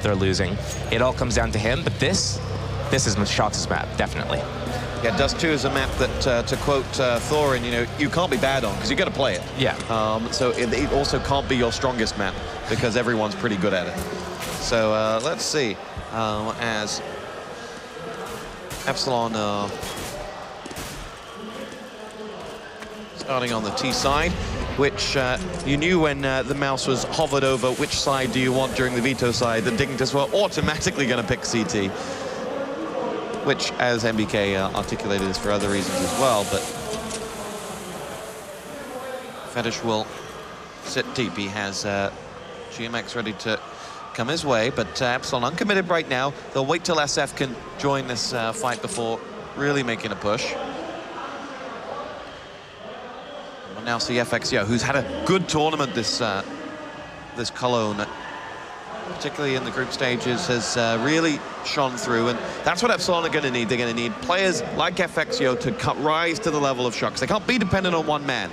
they're losing. It all comes down to him, but this is Shox' map, definitely. Yeah, Dust2 is a map that, to quote Thorin, you know, you can't be bad on because you got to play it. Yeah. So it also can't be your strongest map because everyone's pretty good at it. So let's see, as Epsilon starting on the T side, which you knew when the mouse was hovered over which side do you want during the veto side, that Dignitas were automatically going to pick CT, which, as MBK articulated, is for other reasons as well, but Fetish will sit deep. He has GMX ready to come his way, but Epsilon uncommitted right now. They'll wait till SF can join this fight before really making a push. We'll now see FXO, who's had a good tournament this Cologne, particularly in the group stages, has really shone through, and that's what Epsilon are going to need. They're going to need players like FXO to rise to the level of Shox. They can't be dependent on one man.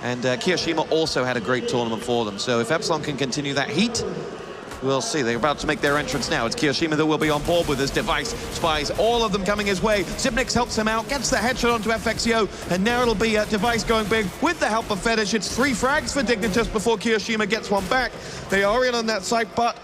And Kiyoshima also had a great tournament for them. So if Epsilon can continue that heat, we'll see. They're about to make their entrance now. It's Kiyoshima that will be on board with this device. Spies, all of them coming his way. Zipnix helps him out, gets the headshot onto FXO, and now it'll be a device going big with the help of Fetish. It's 3 frags for Dignitas before Kiyoshima gets one back. They are in on that site, but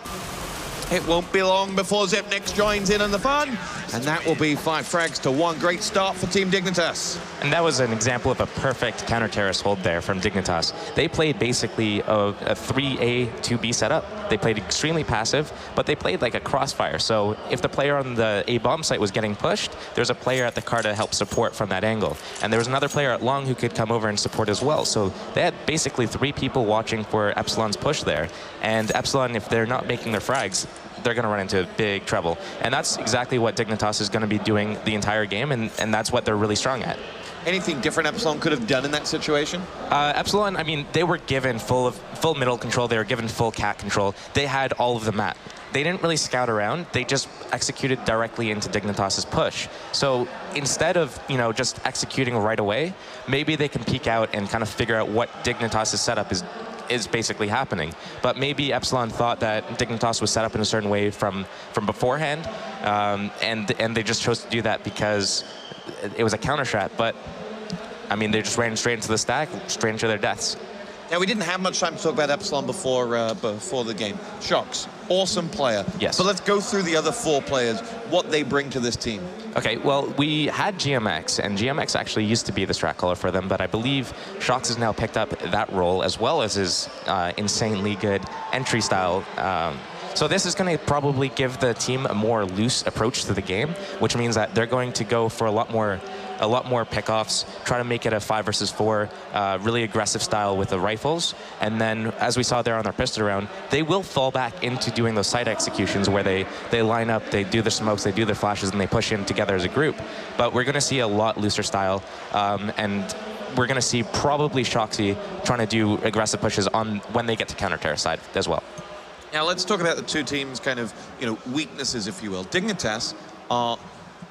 it won't be long before Zipnix joins in on the fun, and that will be 5 frags to 1. Great start for Team Dignitas. And that was an example of a perfect counter-terrorist hold there from Dignitas. They played basically a 3A, 2B setup. They played extremely passive, but they played like a crossfire. So if the player on the A-bomb site was getting pushed, there's a player at the car to help support from that angle. And there was another player at long who could come over and support as well. So they had basically 3 people watching for Epsilon's push there. And Epsilon, if they're not making their frags, they're going to run into big trouble. And that's exactly what Dignitas is going to be doing the entire game, and that's what they're really strong at. Anything different Epsilon could have done in that situation? Epsilon, I mean, they were given full middle control. They were given full cat control. They had all of the map. They didn't really scout around. They just executed directly into Dignitas's push. So instead of, you know, just executing right away, maybe they can peek out and kind of figure out what Dignitas's setup is basically happening. But maybe Epsilon thought that Dignitas was set up in a certain way from beforehand, and they just chose to do that because it was a counter strat. But I mean, they just ran straight into the stack, straight into their deaths. Now, we didn't have much time to talk about Epsilon before the game. Shox, awesome player. Yes. But let's go through the other 4 players, what they bring to this team. Okay, well, we had GMX, and GMX actually used to be the strat caller for them, but I believe Shox has now picked up that role, as well as his insanely good entry style. So this is going to probably give the team a more loose approach to the game, which means that they're going to go for a lot more pickoffs, try to make it a 5 versus 4, really aggressive style with the rifles. And then, as we saw there on their pistol round, they will fall back into doing those site executions where they line up, they do their smokes, they do their flashes, and they push in together as a group. But we're going to see a lot looser style, and we're going to see probably Shoxy trying to do aggressive pushes on when they get to counter-terror side as well. Now, let's talk about the 2 teams' kind of, you know, weaknesses, if you will. Dignitas are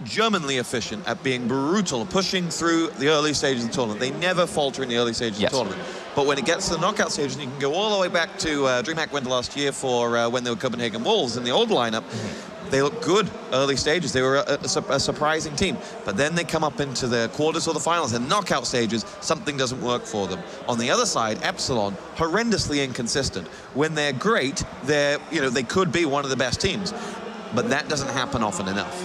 Germanly efficient at being brutal, pushing through the early stages of the tournament. They never falter in the early stages of the tournament. But when it gets to the knockout stage, and you can go all the way back to DreamHack Winter last year for when they were Copenhagen Wolves in the old lineup, they look good early stages. They were a surprising team. But then they come up into the quarters or the finals and knockout stages, something doesn't work for them. On the other side, Epsilon, horrendously inconsistent. When they're great, they could be one of the best teams. But that doesn't happen often enough.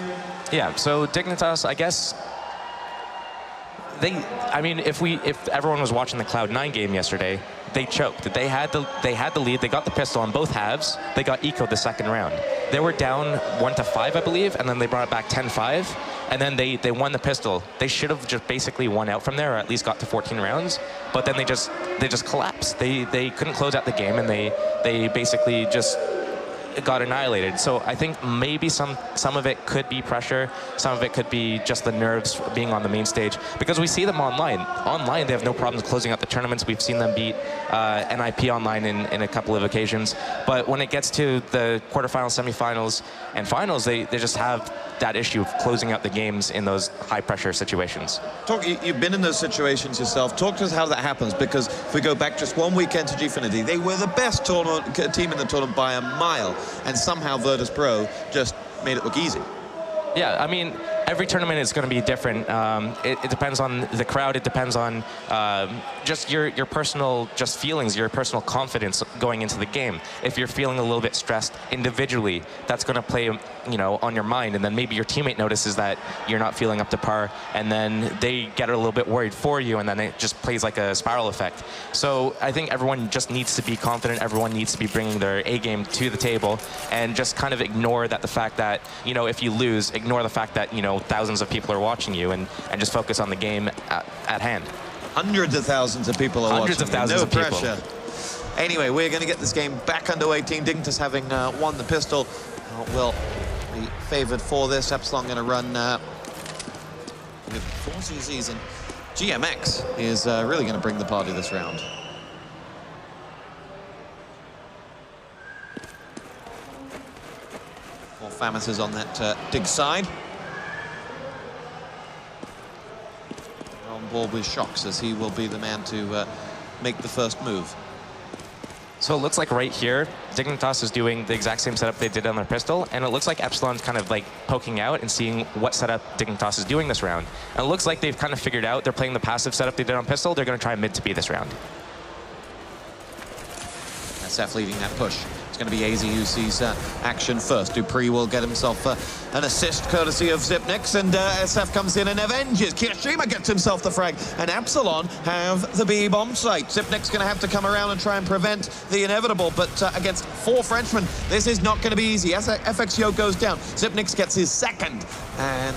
Yeah, so Dignitas, I guess, I mean, if everyone was watching the Cloud9 game yesterday, they choked. They had the lead. They got the pistol on both halves. They got eco'd the second round. They were down 1-5, I believe, and then they brought it back 10-5, and then they won the pistol. They should have just basically won out from there, or at least got to 14 rounds. But then they just collapsed. They couldn't close out the game, and they basically just got annihilated. So I think maybe some of it could be pressure, some of it could be just the nerves being on the main stage, because we see them online. Online, they have no problems closing out the tournaments. We've seen them beat NIP online in a couple of occasions. But when it gets to the quarterfinals, semifinals, and finals, they just have that issue of closing out the games in those high-pressure situations. You've been in those situations yourself. Talk to us how that happens, because if we go back just one weekend to Gfinity, they were the best team in the tournament by a mile. and somehow Virtus Pro just made it look easy. Yeah, I mean, every tournament is going to be different. It depends on the crowd. It depends on just your personal feelings, your personal confidence going into the game. If you're feeling a little bit stressed individually, that's going to play, you know, on your mind. And then maybe your teammate notices that you're not feeling up to par, and then they get a little bit worried for you, and then it just plays like a spiral effect. So I think everyone just needs to be confident. Everyone needs to be bringing their A game to the table, and just kind of ignore that the fact that, you know, if you lose, ignore the fact that, you know, thousands of people are watching you, and just focus on the game at hand. Hundreds of thousands of people are Hundreds watching. of thousands of people. No pressure. Anyway, we're going to get this game back underway. Team Dignitas having won the pistol will be favoured for this. Epsilon going to run with 4 CZs, and GMX is really going to bring the party this round. More Famas on that dig side. On board with Shocks, as he will be the man to make the first move. So it looks like right here, Dignitas is doing the exact same setup they did on their pistol, and it looks like Epsilon's kind of like poking out and seeing what setup Dignitas is doing this round. And it looks like they've kind of figured out they're playing the passive setup they did on pistol. They're going to try mid to B this round. SF leading that push. It's going to be AZ who sees action first. Dupree will get himself an assist courtesy of Zipnix, and SF comes in and avenges. Kirishima gets himself the frag, and Epsilon have the B bomb site. Zipnix going to have to come around and try and prevent the inevitable, but against 4 Frenchmen, this is not going to be easy. As FXO goes down, Zipnix gets his second, and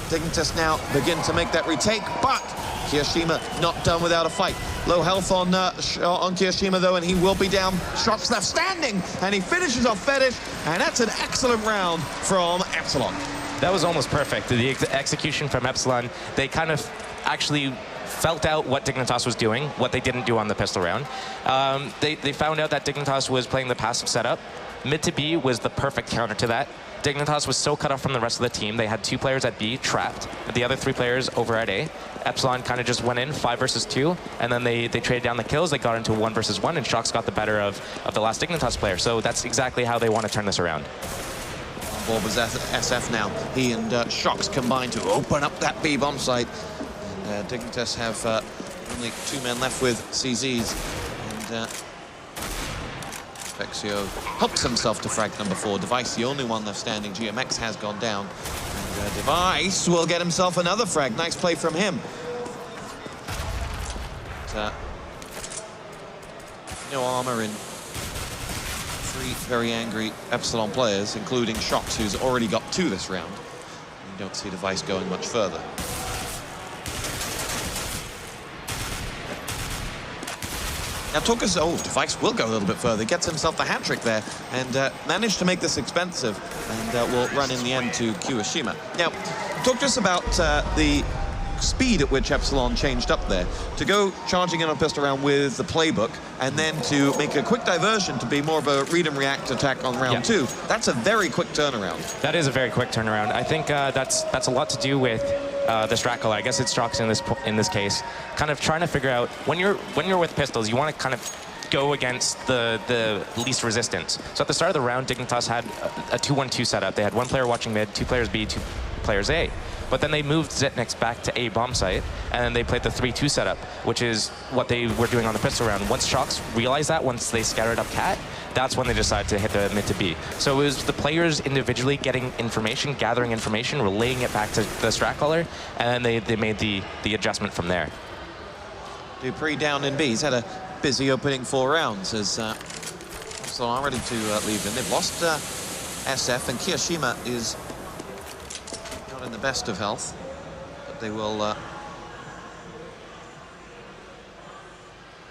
Dignitas now begin to make that retake, but Kirishima not done without a fight. Low health on Kirishima though, and he will be down. Shots left standing, and he finishes off Fetish, and that's an excellent round from Epsilon. That was almost perfect. The execution from Epsilon, they kind of actually felt out what Dignitas was doing, what they didn't do on the pistol round. They found out that Dignitas was playing the passive setup. Mid to B was the perfect counter to that. Dignitas was so cut off from the rest of the team. They had 2 players at B trapped, the other 3 players over at A. Epsilon kind of just went in 5 versus 2, and then they traded down the kills. They got into 1 versus 1, and Shocks got the better of the last Dignitas player. So that's exactly how they want to turn this around. On board with SF now. He and Shocks combined to open up that B bomb site. Dignitas have only 2 men left with CZs, and Fexio helps himself to frag number 4. Device, the only one left standing. GMX has gone down. And Device will get himself another frag. Nice play from him. But, no armor in 3 very angry Epsilon players, including Shocks, who's already got 2 this round. You don't see Device going much further. Now Device will go a little bit further, gets himself the hat-trick there, and managed to make this expensive, and will run in the end to Kirishima. Now, talk to us about the speed at which Epsilon changed up there, to go charging in on a pistol round with the playbook, and then to make a quick diversion to be more of a read and react attack on round 2. That's a very quick turnaround. That is a very quick turnaround. I think that's a lot to do with the strat color. I guess it's Shocks in this case, kind of trying to figure out when you're with pistols, you want to kind of go against the least resistance. So at the start of the round, Dignitas had a 2-1-2 setup. They had 1 player watching mid, 2 players B, 2 players A. But then they moved Zipnix back to A bomb site, and then they played the 3-2 setup, which is what they were doing on the pistol round. Once Shocks realized that, once they scattered up Cat, that's when they decided to hit the mid to B. So it was the players individually getting information, gathering information, relaying it back to the strat caller, and then they made the adjustment from there. Dupree down in B. He's had a busy opening 4 rounds as so I'm ready to leave him. They've lost SF, and Kirishima is not in the best of health, but they will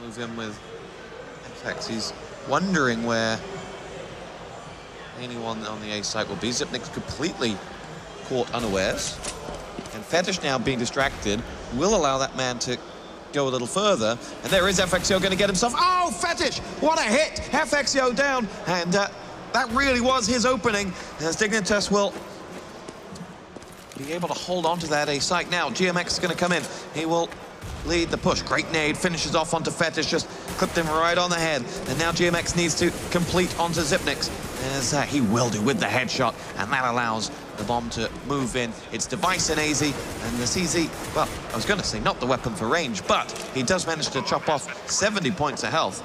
move in with FX. He's wondering where anyone on the A site will be. Zipnik's completely caught unawares, and Fetish now being distracted will allow that man to go a little further, and there is FXO going to get himself. Oh, Fetish! What a hit! FXO down, and that really was his opening, as Dignitas will be able to hold on to that A site. Now GMX is going to come in. He will lead the push. Great nade, finishes off onto Fetish, just clipped him right on the head, and now GMX needs to complete onto Zipnix, as he will do with the headshot, and that allows the bomb to move in. It's Device and AZ, and the CZ, well, I was going to say not the weapon for range, but he does manage to chop off 70 points of health.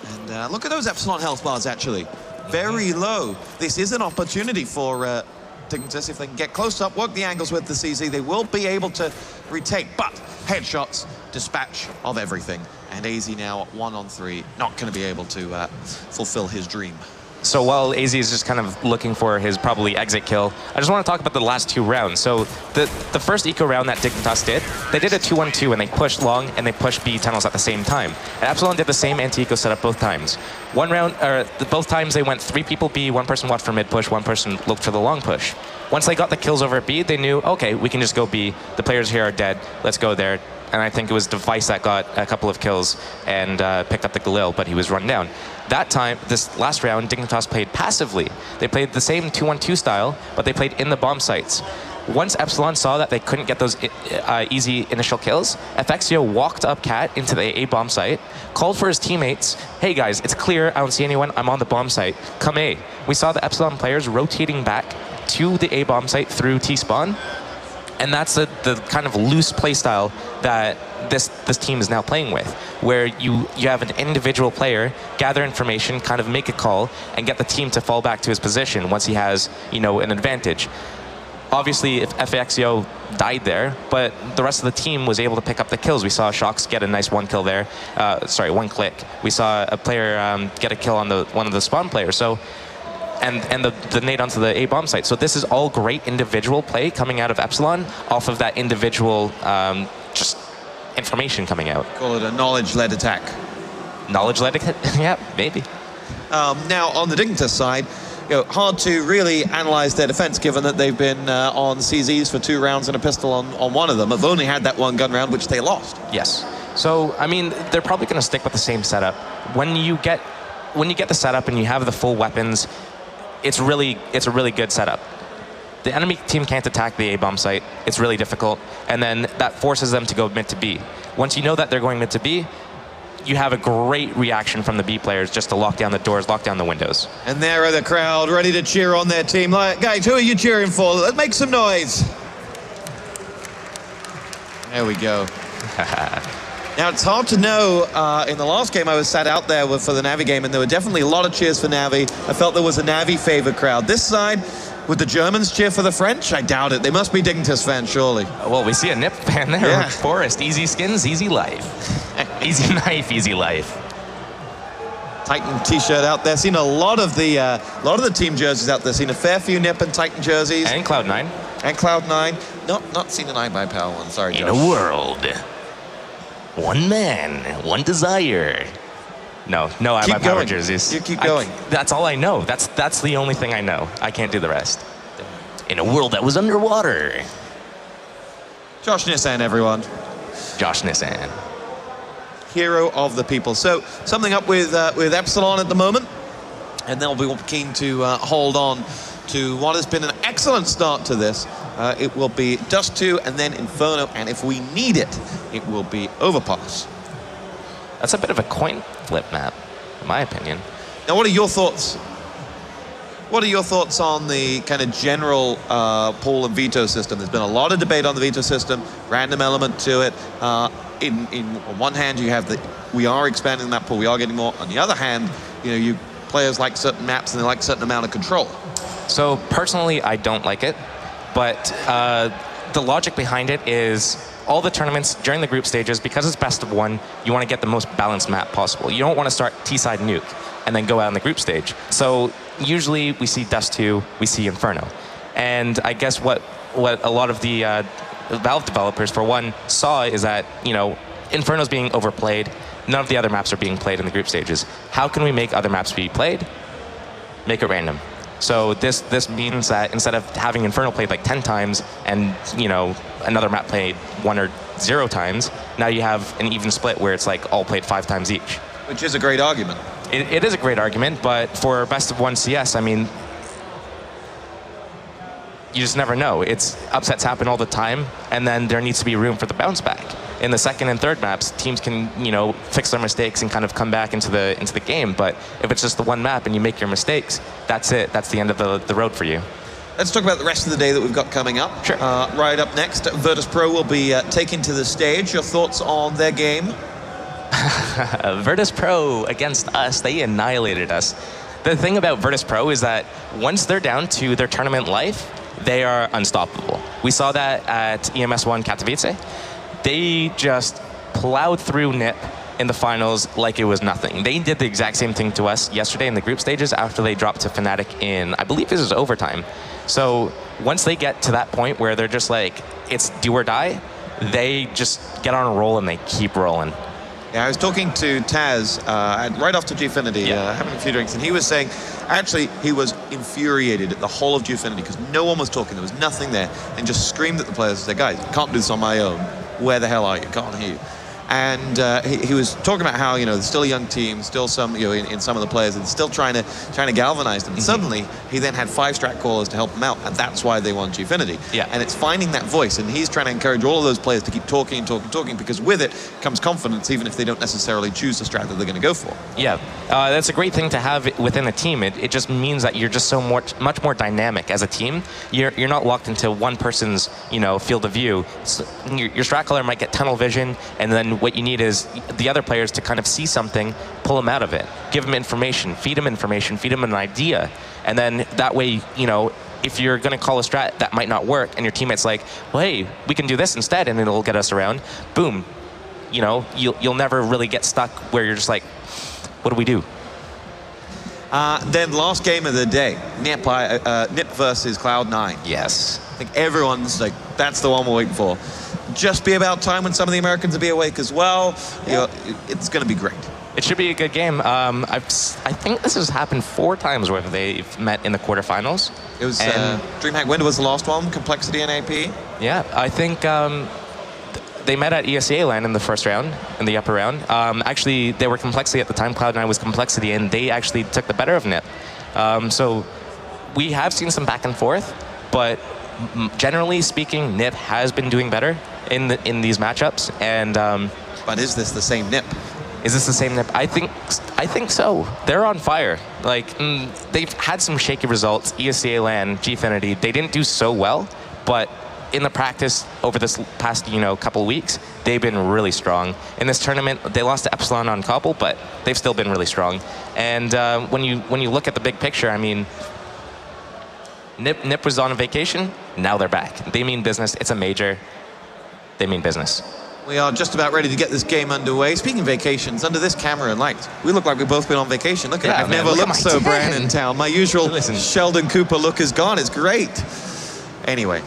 And look at those Epsilon health bars, actually. Very low. This is an opportunity for Dignitas. If they can get close up, work the angles with the CZ, they will be able to retake, but headshots, dispatch of everything. And AZ now 1-on-3, not going to be able to fulfill his dream. So while AZ is just kind of looking for his probably exit kill, I just want to talk about the last 2 rounds. So the first eco round that Dignitas did, they did a 2-1-2 and they pushed long and they pushed B tunnels at the same time. And Epsilon did the same anti-eco setup both times. Both times they went 3 people B, 1 person watched for mid push, 1 person looked for the long push. Once they got the kills over at B, they knew, okay, we can just go B. The players here are dead. Let's go there. And I think it was Device that got a couple of kills and picked up the Galil, but he was run down. That time, this last round, Dignitas played passively. They played the same 2-1-2 style, but they played in the bomb sites. Once Epsilon saw that they couldn't get those easy initial kills, FXio walked up Cat into the A bomb site, called for his teammates, hey guys, it's clear, I don't see anyone, I'm on the bomb site, come A. We saw the Epsilon players rotating back to the A bomb site through T-spawn, and that's the kind of loose play style that this team is now playing with, where you have an individual player gather information, kind of make a call, and get the team to fall back to his position once he has, you know, an advantage. Obviously, if FXio died there, but the rest of the team was able to pick up the kills. We saw Shox get a nice 1 kill there. Sorry, 1 click. We saw a player get a kill on one of the spawn players. So. And the nade onto the A bomb site. So this is all great individual play coming out of Epsilon off of that individual just information coming out. Call it a knowledge-led attack. Knowledge-led, yeah, maybe. Now on the Dignitas side, you know, hard to really analyze their defense given that they've been on CZs for 2 rounds and a pistol on 1 of them. They've only had that 1 gun round, which they lost. Yes. So I mean, they're probably going to stick with the same setup. When you get the setup and you have the full weapons, it's a really good setup. The enemy team can't attack the A bomb site. It's really difficult, and then that forces them to go mid to B. Once you know that they're going mid to B, you have a great reaction from the B players just to lock down the doors, lock down the windows. And there are the crowd ready to cheer on their team. Like, guys, who are you cheering for? Let's make some noise. There we go. Now, it's hard to know. In the last game, I was sat out there for the Navi game, and there were definitely a lot of cheers for Navi. I felt there was a Navi favored crowd. This side, would the Germans cheer for the French? I doubt it. They must be Dignitas fans, surely. Well, we see a nip fan there. Yeah. Forest, easy skins, easy life. Easy knife, easy life. Titan t-shirt out there. Seen a lot of the team jerseys out there. Seen a fair few Nip and Titan jerseys. And Cloud9. And Cloud9. Not seen an iBuyPower one. Sorry, Josh. In a world. One man, one desire. No, I have power jerseys. You keep going. That's all I know. That's the only thing I know. I can't do the rest. In a world that was underwater. Josh Nissan, everyone. Josh Nissan. Hero of the people. So something up with Epsilon at the moment, and they'll be keen to hold on to what has been an excellent start to this. It will be Dust2 and then Inferno, and if we need it, it will be Overpass. That's a bit of a coin flip map, in my opinion. Now, what are your thoughts? What are your thoughts on the kind of general pool and veto system? There's been a lot of debate on the veto system, random element to it. On one hand, you have we are expanding that pool, we are getting more. On the other hand, you players like certain maps and they like a certain amount of control. So personally, I don't like it, but the logic behind it is all the tournaments during the group stages, because it's best of 1, you want to get the most balanced map possible. You don't want to start T-side nuke and then go out on the group stage. So usually we see Dust2, we see Inferno. And I guess what a lot of the Valve developers, for one, saw is that, Inferno's being overplayed. None of the other maps are being played in the group stages. How can we make other maps be played? Make it random. So this means that instead of having Inferno played like 10 times and, another map played 1 or 0 times, now you have an even split where it's like all played 5 times each. Which is a great argument. It is a great argument, but for best of 1 CS, I mean, you just never know. Upsets happen all the time, and then there needs to be room for the bounce back. in the second and third maps, teams can, you know, fix their mistakes and kind of come back into the game. But if it's just the one map and you make your mistakes, that's it. That's the end of the road for you. Let's talk about the rest of the day that we've got coming up. Sure. Right up next, Virtus.pro will be taken to the stage. Your thoughts on their game? Virtus.pro against us, they annihilated us. The thing about Virtus.pro is that once they're down to their tournament life, they are unstoppable. We saw that at EMS1 Katowice. They just plowed through NIP in the finals like it was nothing. They did the exact same thing to us yesterday in the group stages after they dropped to Fnatic in, I believe this is overtime. So once they get to that point where they're just like, it's do or die, they just get on a roll and they keep rolling. Yeah, I was talking to Taz right after Gfinity, having a few drinks, and he was saying, actually, he was infuriated at the whole of Gfinity because no one was talking, there was nothing there, and just screamed at the players and said, guys, I can't do this on my own. Where the hell are you? Can't hear you. And he was talking about how, you know, there's still a young team, still some, you know, in some of the players, and still trying to galvanize them. Suddenly, he then had 5 strat callers to help them out, and that's why they won Gfinity. Yeah. And it's finding that voice, and he's trying to encourage all of those players to keep talking, because with it comes confidence, even if they don't necessarily choose the strat that they're going to go for. Yeah, that's a great thing to have within a team. It just means that you're just so much more dynamic as a team. You're not locked into one person's, you know, field of view. So your strat caller might get tunnel vision, and then what you need is the other players to kind of see something, pull them out of it, give them information, feed them an idea, and then that way, you know, if you're going to call a strat that might not work, and your teammate's like, well, hey, we can do this instead, and it'll get us around. Boom, you know, you'll never really get stuck where you're just like, what do we do? Then last game of the day, NIP versus Cloud9. Yes. I think everyone's like, that's the one we're waiting for. Just be about time when some of the Americans will be awake as well. You know, it's going to be great. It should be a good game. I think this has happened 4 times where they've met in the quarterfinals. It was DreamHack Winter was the last one, Complexity and AP. Yeah, I think they met at ESL in the first round, in the upper round. Actually, they were Complexity at the time. Cloud9 was Complexity, and they actually took the better of NIP. So we have seen some back and forth, but generally speaking, NIP has been doing better in these matchups. And but is this the same NIP? Is this the same NIP? I think so. They're on fire. Like they've had some shaky results. ESL and Gfinity, they didn't do so well, but in the practice over this past, you know, couple weeks, they've been really strong. In this tournament, they lost to Epsilon on Cobble, but they've still been really strong. And when you look at the big picture, I mean, NIP was on a vacation. Now they're back. They mean business. It's a major. They mean business. We are just about ready to get this game underway. Speaking of vacations, under this camera and lights, we look like we've both been on vacation. Look at it. I've never looked so brand in town. My usual Sheldon Cooper look is gone. It's great. Anyway,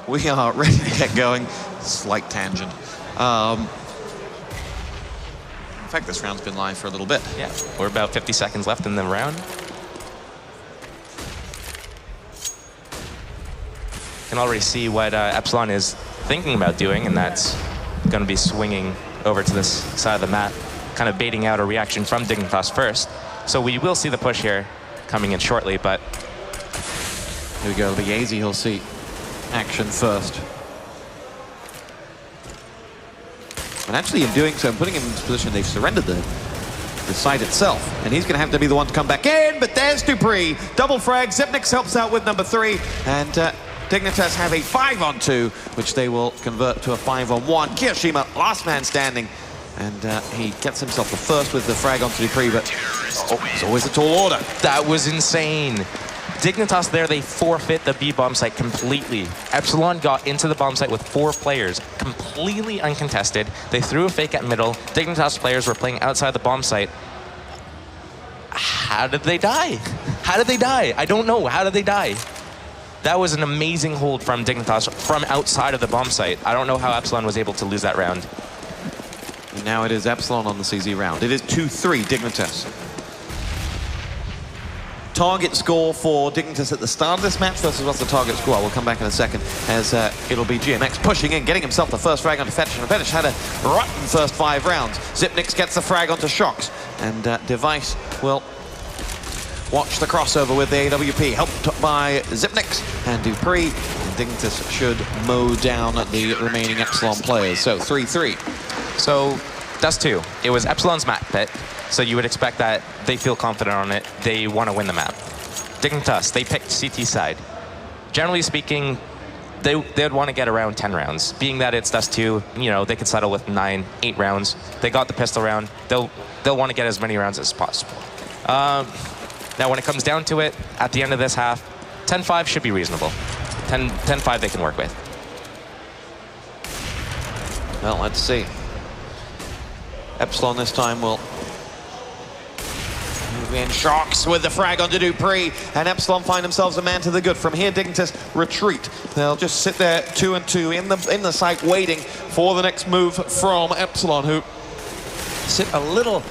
we are ready to get going. Slight tangent. In fact, this round's been live for a little bit. Yeah, we're about 50 seconds left in the round. Can already see what Epsilon is thinking about doing, and that's going to be swinging over to this side of the map, kind of baiting out a reaction from Dignitas first. So we will see the push here coming in shortly, but... Here we go, the Yazy, he'll see action first. And actually in doing so, and putting him in this position, they've surrendered the site itself. And he's going to have to be the one to come back in, but there's Dupree. Double frag, Zipnix helps out with number 3, and Dignitas have a 5-on-2, which they will convert to a 5-on-1. Kiyoshima, last man standing, and he gets himself the first with the frag onto Dupree, but it's always a tall order. That was insane. Dignitas there, they forfeit the B bomb site completely. Epsilon got into the bomb site with 4 players, completely uncontested. They threw a fake at middle. Dignitas players were playing outside the bomb site. How did they die? How did they die? I don't know. How did they die? That was an amazing hold from Dignitas from outside of the bomb site. I don't know how Epsilon was able to lose that round. And now it is Epsilon on the CZ round. It is 2-3 Dignitas. Target score for Dignitas at the start of this match versus what's the target score? We'll come back in a second, as it'll be GMX pushing in, getting himself the first frag onto Fetish, and Fetish had a rotten first 5 rounds. Zipnix gets the frag onto Shocks, and Device will watch the crossover with the AWP, helped by Zipnix and Dupree. And Dignitas should mow down the remaining Epsilon players. So 3-3. So Dust2, it was Epsilon's map pit, so you would expect that they feel confident on it. They want to win the map. Dignitas, they picked CT side. Generally speaking, they'd want to get around 10 rounds. Being that it's Dust2, you know, they could settle with 9, 8 rounds. They got the pistol round. They'll want to get as many rounds as possible. Now, when it comes down to it, at the end of this half, 10-5 should be reasonable. 10-5 they can work with. Well, let's see. Epsilon this time will move in. Sharks with the frag onto Dupree, and Epsilon find themselves a man to the good. From here, Dignitas retreat. They'll just sit there 2-2 in the site, waiting for the next move from Epsilon, who sit a little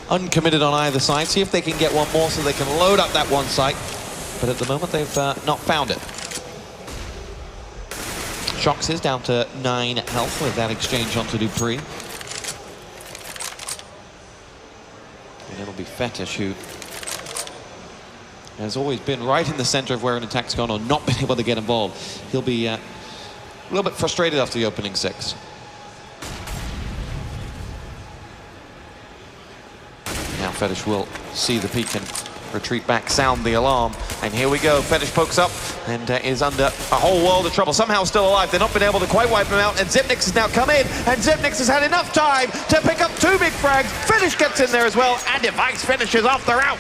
uncommitted on either side. See if they can get one more so they can load up that one site. But at the moment, they've not found it. Shox is down to 9 health with that exchange onto Dupree. And it'll be Fetish, who has always been right in the center of where an attack's gone on, not been able to get involved. He'll be a little bit frustrated after the opening 6. Now Fetish will see the peak and retreat back, sound the alarm, and here we go. Fetish pokes up and is under a whole world of trouble. Somehow still alive. They've not been able to quite wipe him out, and Zipnix has now come in, and Zipnix has had enough time to pick up 2 big frags. Fetish gets in there as well, and Device finishes off the route.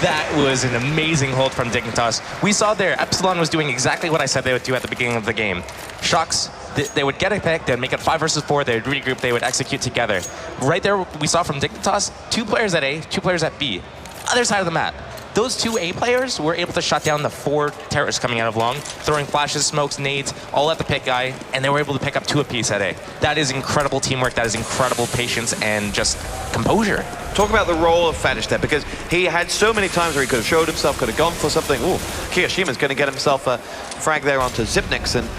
That was an amazing hold from Dignitas. We saw there, Epsilon was doing exactly what I said they would do at the beginning of the game. Shox, they would get a pick, they'd make it 5 versus 4, they'd regroup, they would execute together. Right there, we saw from Dignitas, 2 players at A, 2 players at B. Other side of the map. Those 2 A players were able to shut down the 4 terrorists coming out of long, throwing flashes, smokes, nades, all at the pick guy, and they were able to pick up 2 apiece at A. That is incredible teamwork, that is incredible patience, and just composure. Talk about the role of Fetish there, because he had so many times where he could have showed himself, could have gone for something. Ooh, Kiyoshima's going to get himself a frag there onto Zipnix, and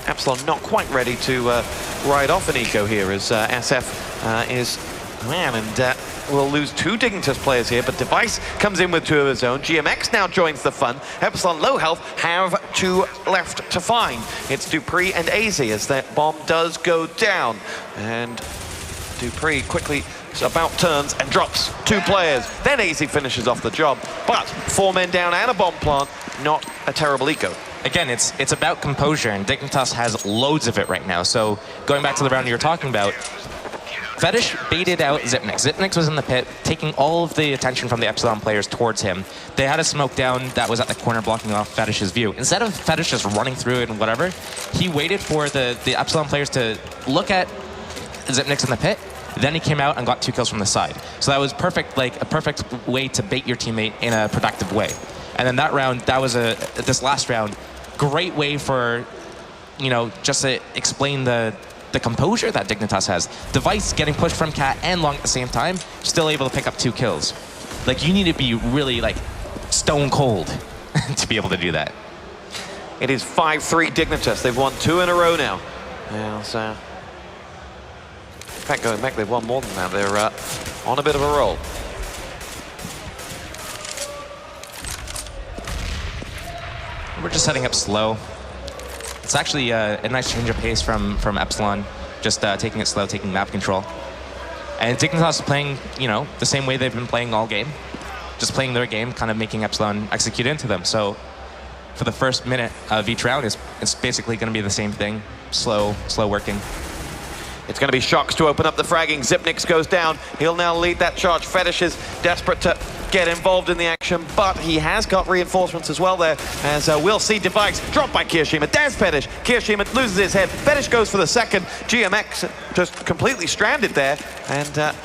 Epsilon not quite ready to ride off an eco here, as SF is man, and we'll lose 2 Dignitas players here, but Device comes in with 2 of his own. GMX now joins the fun. Epsilon low health have 2 left to find. It's Dupree and AZ as that bomb does go down, and Dupree quickly about turns and drops 2 players. Then AZ finishes off the job, but 4 men down and a bomb plant, not a terrible eco. Again, it's about composure, and Dignitas has loads of it right now. So going back to the round you were talking about, Fetish baited out Zipnix. Zipnix was in the pit, taking all of the attention from the Epsilon players towards him. They had a smoke down that was at the corner blocking off Fetish's view. Instead of Fetish just running through it and whatever, he waited for the Epsilon players to look at Zipnix in the pit. Then he came out and got 2 kills from the side. So that was perfect, like a perfect way to bait your teammate in a productive way. And then that round, that was this last round, great way for, you know, just to explain the composure that Dignitas has. Device getting pushed from Cat and Long at the same time, still able to pick up 2 kills. Like, you need to be really, like, stone cold to be able to do that. It is 5-3 Dignitas. They've won 2 in a row now. Yeah, so in fact, going back, they've won more than that. They're on a bit of a roll. We're just setting up slow. It's actually a nice change of pace from Epsilon, just taking it slow, taking map control. And Dignitas is playing, you know, the same way they've been playing all game. Just playing their game, kind of making Epsilon execute into them. So for the first minute of each round, it's basically going to be the same thing, slow working. It's going to be Shox to open up the fragging. Zipnix goes down. He'll now lead that charge. Fetish is desperate to get involved in the action, but he has got reinforcements as well there, as we'll see Device dropped by Kiyoshima. There's Fetish. Kiyoshima loses his head. Fetish goes for the second. GMX just completely stranded there, and I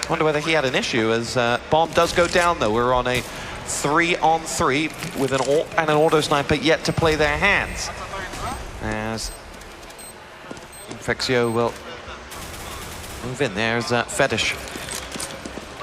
wonder whether he had an issue, as bomb does go down, though. We're on a 3-on-3 with an auto sniper yet to play their hands, as Infexio will move in. There's Fetish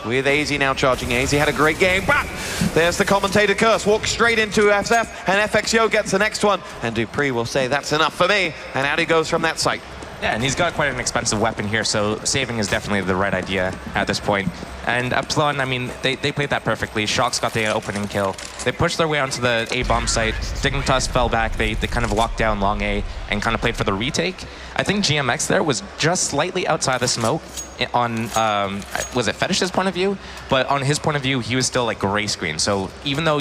with AZ now charging. AZ had a great game, but there's the commentator curse. Walks straight into SF, and FXO gets the next one. And Dupree will say, that's enough for me. And out he goes from that site. Yeah, and he's got quite an expensive weapon here, so saving is definitely the right idea at this point. And Epsilon, I mean, they played that perfectly. Shock's got the opening kill. They pushed their way onto the A bomb site. Dignitas fell back. They kind of locked down long A and kind of played for the retake. I think GMX there was just slightly outside the smoke on, was it Fetish's point of view? But on his point of view, he was still like gray screen. So even though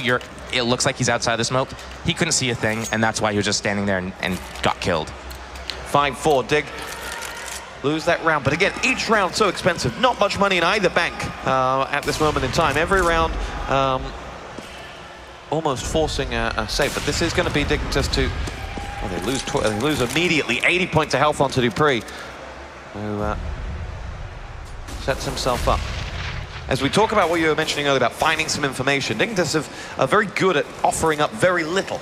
it looks like he's outside the smoke, he couldn't see a thing, and that's why he was just standing there and got killed. 5-4, Dig. Lose that round, but again, each round so expensive. Not much money in either bank at this moment in time. Every round almost forcing a save, but this is going to be Dignitas to... Well, they lose immediately. 80 points of health onto Dupree, who sets himself up. As we talk about what you were mentioning earlier about finding some information, Dignitas are very good at offering up very little.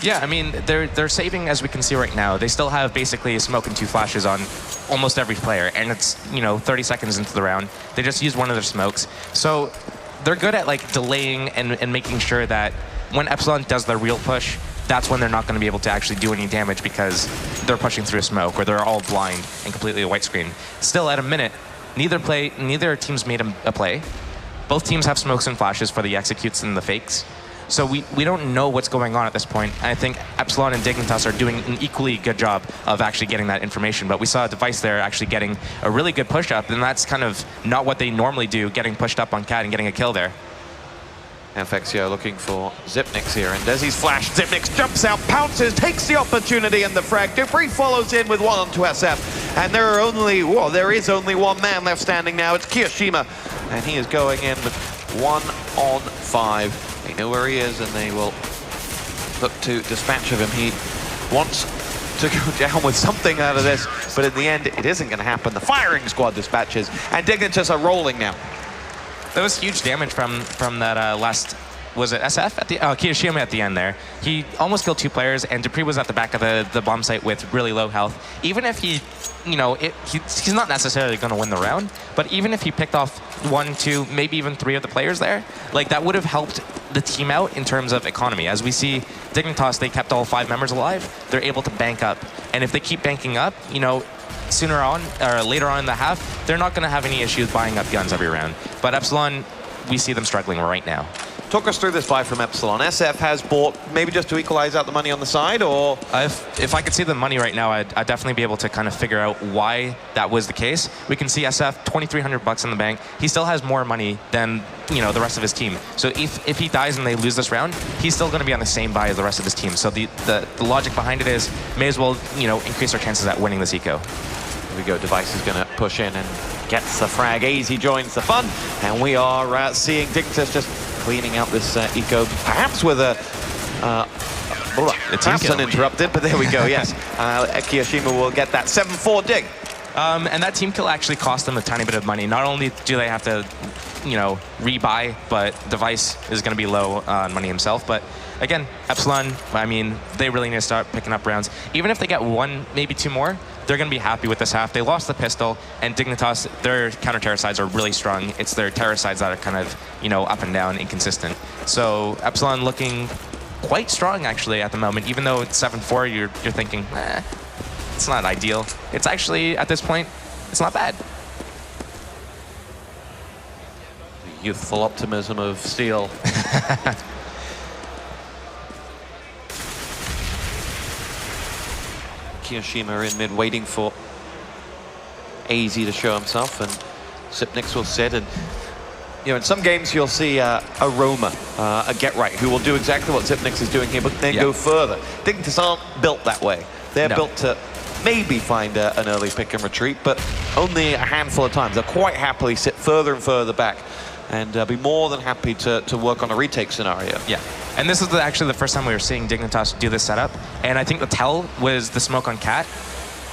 Yeah, I mean, they're saving, as we can see right now. They still have basically a smoke and 2 flashes on almost every player, and it's, 30 seconds into the round. They just used one of their smokes. So they're good at like delaying and making sure that when Epsilon does their real push, that's when they're not going to be able to actually do any damage because they're pushing through a smoke or they're all blind and completely a white screen. Still, at a minute, neither team's made a play. Both teams have smokes and flashes for the executes and the fakes. So we don't know what's going on at this point. I think Epsilon and Dignitas are doing an equally good job of actually getting that information. But we saw a Device there actually getting a really good push-up, and that's kind of not what they normally do, getting pushed up on Cat and getting a kill there. FXio looking for Xyp9x here, and as he's flashed, Xyp9x jumps out, pounces, takes the opportunity and the frag. Dupree follows in with one onto SF, and there is only one man left standing now. It's Kiyoshima, and he is going in with 1-on-5. They know where he is, and they will look to dispatch of him. He wants to go down with something out of this, but in the end, it isn't going to happen. The firing squad dispatches, and Dignitas are rolling now. That was huge damage from that last, was it SF? Kiyoshima at the end there. He almost killed 2 players, and Dupree was at the back of the bomb site with really low health. Even if he, he's not necessarily going to win the round, but even if he picked off 1, 2, maybe even 3 of the players there, like that would have helped the team out in terms of economy. As we see, Dignitas, they kept all 5 members alive. They're able to bank up, and if they keep banking up, sooner on or later on in the half, they're not going to have any issues buying up guns every round. But Epsilon, we see them struggling right now. Talk us through this buy from Epsilon. SF has bought maybe just to equalize out the money on the side, or? If I could see the money right now, I'd definitely be able to kind of figure out why that was the case. We can see SF, 2,300 bucks in the bank. He still has more money than, the rest of his team. So if he dies and they lose this round, he's still going to be on the same buy as the rest of his team. So the logic behind it is, may as well, increase our chances at winning this eco. Here we go, Device is going to push in and gets the frag. Easy joins the fun, and we are seeing Dignitas just cleaning out this eco, perhaps with perhaps uninterrupted, but there we go, yes. Kiyoshima will get that 7-4 Dig. And that team kill actually cost them a tiny bit of money. Not only do they have to, rebuy, but Device is going to be low on money himself. But again, Epsilon, I mean, they really need to start picking up rounds. Even if they get 1, maybe 2 more, they're going to be happy with this half. They lost the pistol, and Dignitas, their counter-terror sides are really strong. It's their terror sides that are kind of, up and down, inconsistent. So Epsilon looking quite strong, actually, at the moment. Even though it's 7-4, you're thinking, it's not ideal. It's actually, at this point, it's not bad. The youthful optimism of Steel. Kiyoshima in mid, waiting for AZ to show himself, and Xyp9x will sit. And in some games you'll see a roamer, a get right, who will do exactly what Xyp9x is doing here, but then go further. Dignitas aren't built that way. They're built to maybe find an early pick and retreat, but only a handful of times. They'll quite happily sit further and further back, and be more than happy to work on a retake scenario. Yeah. And this is actually the first time we were seeing Dignitas do this setup. And I think the tell was the smoke on Cat.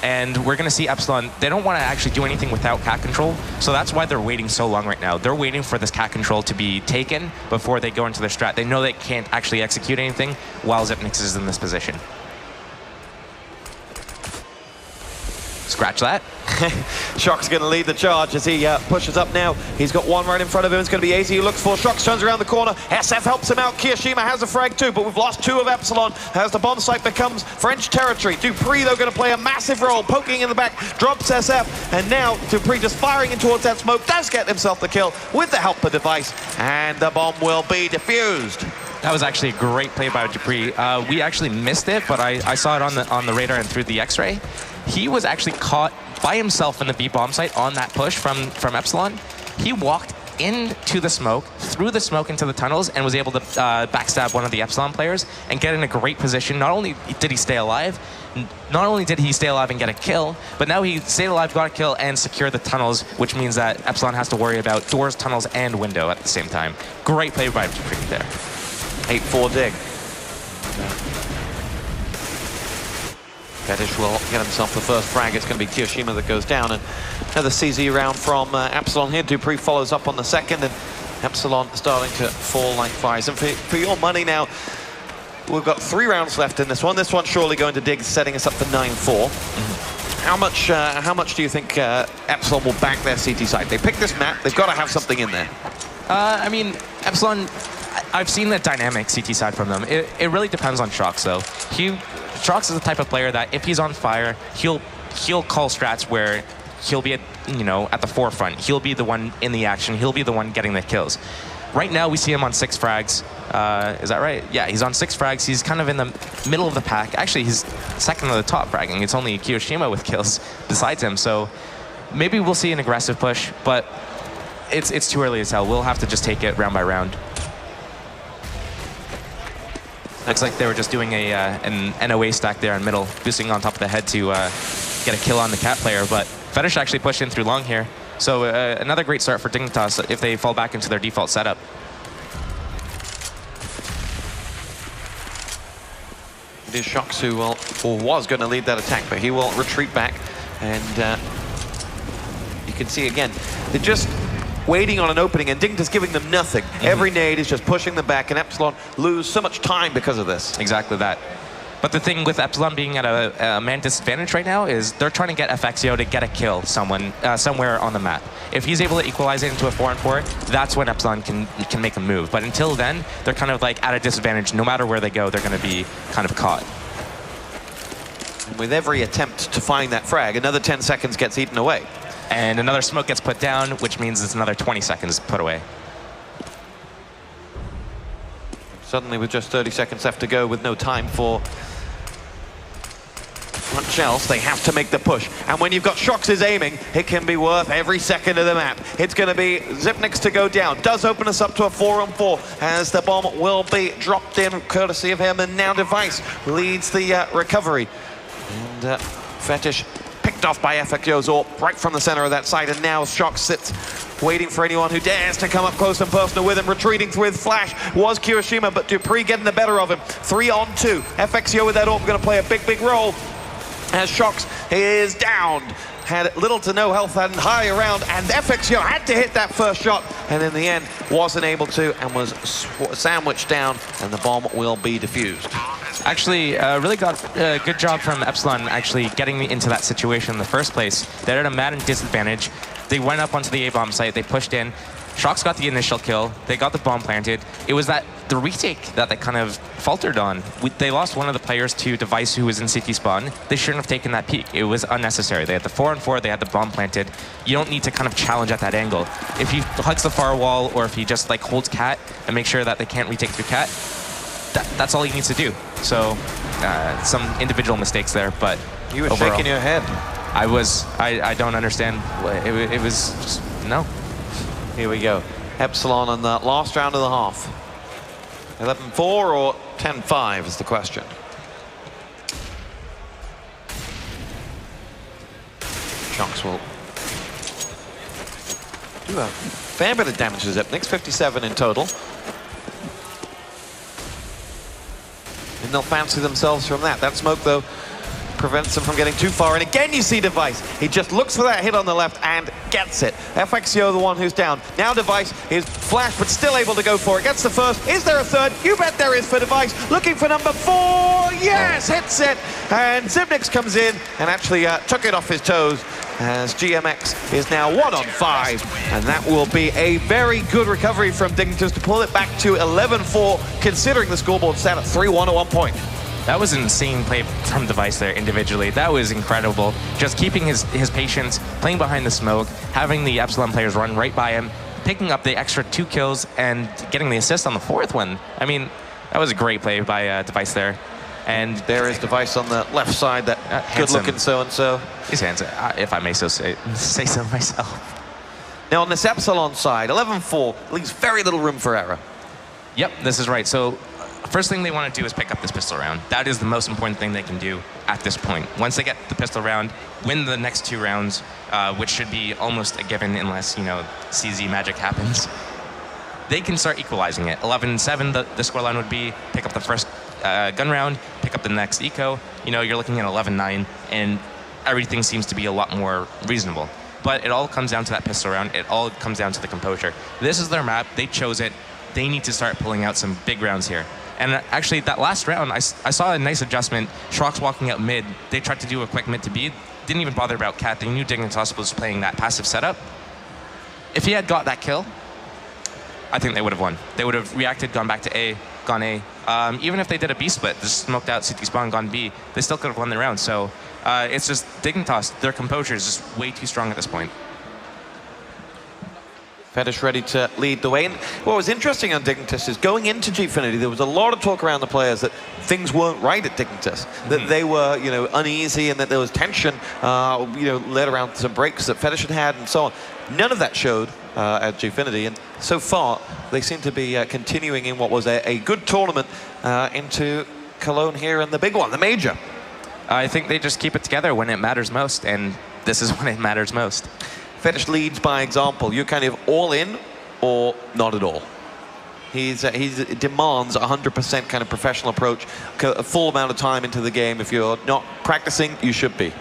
And we're going to see Epsilon, they don't want to actually do anything without Cat control. So that's why they're waiting so long right now. They're waiting for this Cat control to be taken before they go into their strat. They know they can't actually execute anything while Xyp9x is in this position. Scratch that. Shock's going to lead the charge as he pushes up now. He's got one right in front of him. It's going to be AZ he looks for. Shox turns around the corner. SF helps him out. Kiyoshima has a frag too, but we've lost 2 of Epsilon as the bomb site becomes French territory. Dupree, though, going to play a massive role, poking in the back, drops SF, and now Dupree just firing in towards that smoke, does get himself the kill with the helper device, and the bomb will be defused. That was actually a great play by Dupree. We actually missed it, but I saw it on the radar and through the X-ray. He was actually caught by himself in the B bomb site on that push from Epsilon. He walked into the smoke, through the smoke into the tunnels, and was able to backstab one of the Epsilon players and get in a great position. Not only did he stay alive, and get a kill, but now he stayed alive, got a kill, and secured the tunnels, which means that Epsilon has to worry about doors, tunnels, and window at the same time. Great play by Dupree there. 8-4 dig. Fetish will get himself the first frag. It's going to be Kiyoshima that goes down, and another CZ round from Epsilon here. Dupree follows up on the second, and Epsilon starting to fall like flies. And for your money now, we've got 3 rounds left in this one. This one's surely going to dig, setting us up for 9-4. How much do you think Epsilon will back their CT side? They picked this map. They've got to have something in there. I mean, Epsilon, I've seen the dynamic CT side from them. It really depends on Shox, though. Shox is the type of player that if he's on fire, he'll call strats where he'll be at the forefront. He'll be the one in the action. He'll be the one getting the kills. Right now, we see him on 6 frags. Is that right? Yeah, he's on 6 frags. He's kind of in the middle of the pack. Actually, he's second to the top fragging. It's only Kiyoshima with kills besides him. So maybe we'll see an aggressive push, but it's too early to tell. We'll have to just take it round by round. Looks like they were just doing an NOA stack there in middle, boosting on top of the head to get a kill on the cat player, but Fetish actually pushed in through long here. So another great start for Dignitas if they fall back into their default setup. It is Shox who was going to lead that attack, but he will retreat back, and you can see again, they're just waiting on an opening, and Dignitas giving them nothing. Every nade is just pushing them back, and Epsilon lose so much time because of this. Exactly that. But the thing with Epsilon being at a man disadvantage right now is they're trying to get FXio to get a kill somewhere on the map. If he's able to equalize it into a 4-on-4, that's when Epsilon can make a move. But until then, they're kind of like at a disadvantage. No matter where they go, they're going to be kind of caught. And with every attempt to find that frag, another 10 seconds gets eaten away. And another smoke gets put down, which means it's another 20 seconds put away. Suddenly, with just 30 seconds left to go, with no time for much else, they have to make the push. And when you've got Shox aiming, it can be worth every second of the map. It's going to be Zipniks to go down. Does open us up to a 4-on-4 as the bomb will be dropped in, courtesy of him. And now Device leads the recovery. And Fetish picked off by FXio's AWP right from the center of that site, and now Shox sits waiting for anyone who dares to come up close and personal with him. Retreating with flash was Kiyoshima, but Dupree getting the better of him. 3-on-2. FXio with that AWP going to play a big role as Shox is downed. Had little to no health and high around, and FXio had to hit that first shot, and in the end wasn't able to, and was sandwiched down, and the bomb will be defused. Actually, really got a good job from Epsilon actually getting me into that situation in the first place. They're at a mad disadvantage. They went up onto the A-bomb site, they pushed in. Shox got the initial kill, they got the bomb planted. It was the retake that they kind of faltered on. They lost one of the players to Device, who was in CT spawn. They shouldn't have taken that peek. It was unnecessary. They had the 4-on-4, they had the bomb planted. You don't need to kind of challenge at that angle. If he hugs the far wall, or if he just like holds cat and makes sure that they can't retake through cat, that's all he needs to do. So some individual mistakes there, but you were overall, shaking your head. I don't understand. It was just, no. Here we go. Epsilon in the last round of the half. 11-4 or 10-5 is the question. Shox will do a fair bit of damage to Zipniks, 57 in total. And they'll fancy themselves from that. That smoke, though, prevents him from getting too far. And again, you see Device. He just looks for that hit on the left and gets it. FXio, the one who's down. Now Device is flashed, but still able to go for it. Gets the first. Is there a third? You bet there is for Device. Looking for number 4. Yes, hits it. And Zipnix comes in and actually took it off his toes, as GMX is now 1 on 5. And that will be a very good recovery from Dignitas to pull it back to 11-4, considering the scoreboard sat at 3-1 at one point. That was an insane play from Device there individually. That was incredible. Just keeping his patience, playing behind the smoke, having the Epsilon players run right by him, picking up the extra 2 kills, and getting the assist on the 4th one. I mean, that was a great play by Device there. And there is Device on the left side, that good-looking so-and-so. He's handsome, if I may say so myself. Now on this Epsilon side, 11-4 leaves very little room for error. Yep, this is right. So first thing they want to do is pick up this pistol round. That is the most important thing they can do at this point. Once they get the pistol round, win the next 2 rounds, which should be almost a given unless, you know, CZ magic happens. They can start equalizing it. 11-7, the scoreline would be pick up the first gun round, pick up the next eco. You know, you're looking at 11-9, and everything seems to be a lot more reasonable. But it all comes down to that pistol round. It all comes down to the composure. This is their map. They chose it. They need to start pulling out some big rounds here. And actually, that last round, I saw a nice adjustment. Shrox walking out mid. They tried to do a quick mid to B. Didn't even bother about Cat. They knew Dignitas was playing that passive setup. If he had got that kill, I think they would have won. They would have reacted, gone back to A, gone A. Even if they did a B split, just smoked out CT spawn, gone B, they still could have won the round. So it's just Dignitas, their composure is just way too strong at this point. Fetish ready to lead the way. And what was interesting on Dignitas is going into Gfinity, there was a lot of talk around the players that things weren't right at Dignitas, that they were, you know, uneasy and that there was tension, you know, led around some breaks that Fetish had and so on. None of that showed at Gfinity, and so far they seem to be continuing in what was a good tournament into Cologne here and the big one, the major. I think they just keep it together when it matters most, and this is when it matters most. Fetish leads by example. You're kind of all in or not at all. He demands 100% kind of professional approach, a full amount of time into the game. If you're not practicing, you should be.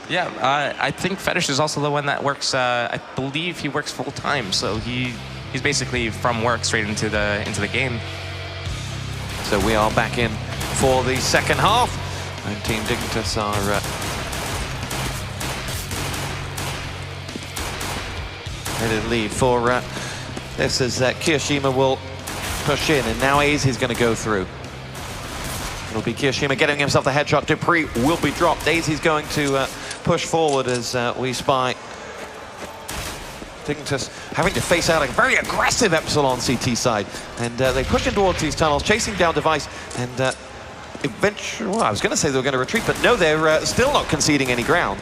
Yeah, I think Fetish is also the one that works. I believe he works full time, so he's basically from work straight into the game. So we are back in for the second half, and Team Dignitas are ready to lead for this as Kiyoshima will push in, and now Azy's going to go through. It'll be Kiyoshima getting himself the headshot. Dupree will be dropped. Azy's going to push forward as we spy Dignitas having to face out a very aggressive Epsilon CT side, and they push in towards these tunnels, chasing down Device, and eventually, well, I was going to say they were going to retreat, but no, they're still not conceding any ground,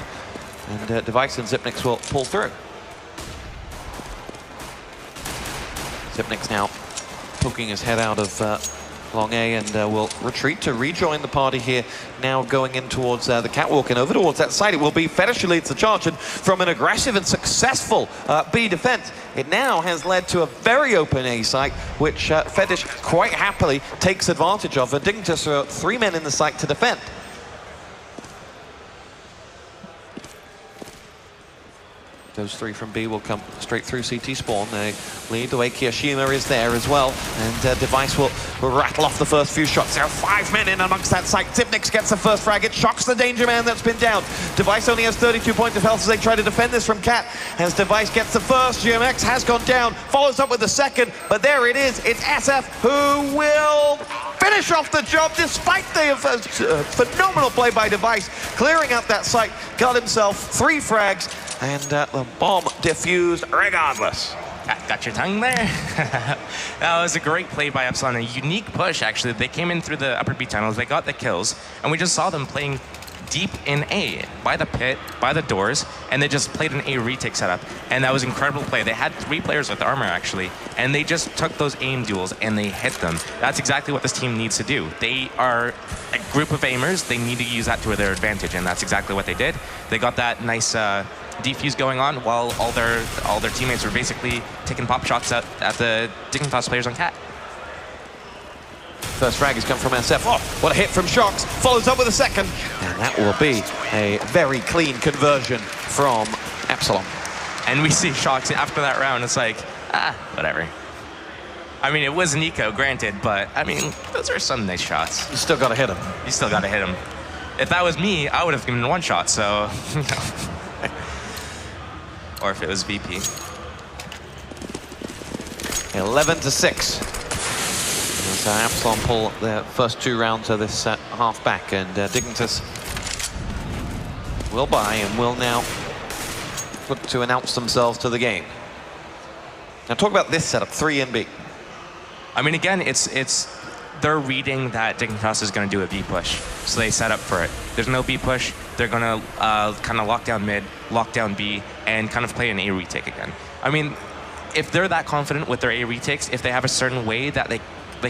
and Device and Zipnix will pull through. Zipnix now poking his head out of long A, and will retreat to rejoin the party here, now going in towards the catwalk and over towards that side. It will be Fetish who leads the charge, and from an aggressive and successful B defense, it now has led to a very open A site, which Fetish quite happily takes advantage of, and Dignitas are 3 men in the site to defend. Those 3 from B will come straight through CT spawn. They lead the way. Kiyoshima is there as well, and Device will rattle off the first few shots. There are 5 men in amongst that site. Zipnix gets the first frag. It shocks the danger man that's been down. Device only has 32 points of health as they try to defend this from Cat. As Device gets the first, GMX has gone down, follows up with the second, but there it is. It's SF who will finish off the job despite the phenomenal play by Device, clearing out that site, got himself 3 frags, and the bomb diffused regardless. Got your tongue there? That was a great play by Epsilon, a unique push actually. They came in through the upper B tunnels, they got the kills, and we just saw them playing deep in A, by the pit, by the doors, and they just played an A retake setup, and that was an incredible play. They had 3 players with armor actually, and they just took those aim duels and they hit them. That's exactly what this team needs to do. They are a group of aimers, they need to use that to their advantage, and that's exactly what they did. They got that nice defuse going on while all their teammates were basically taking pop shots at the Dignitas players on Cat. First frag has come from SF. Oh, what a hit from Shox. Follows up with a second. And That will be a very clean conversion from Epsilon. And we see Shocks after that round, it's like, whatever. I mean, it was Nico, granted, but I mean, those are some nice shots. You still got to hit him. You still got to hit him. If that was me, I would have given one shot, so, or if it was VP. 11-6. So Epsilon pull their first 2 rounds of this half back, and Dignitas will buy and will now look to announce themselves to the game. Now talk about this setup, 3 in B. I mean, again, they're reading that Dignitas is going to do a B push, so they set up for it. There's no B push. They're going to kind of lock down mid, lock down B, and kind of play an A retake again. I mean, if they're that confident with their A retakes, if they have a certain way that they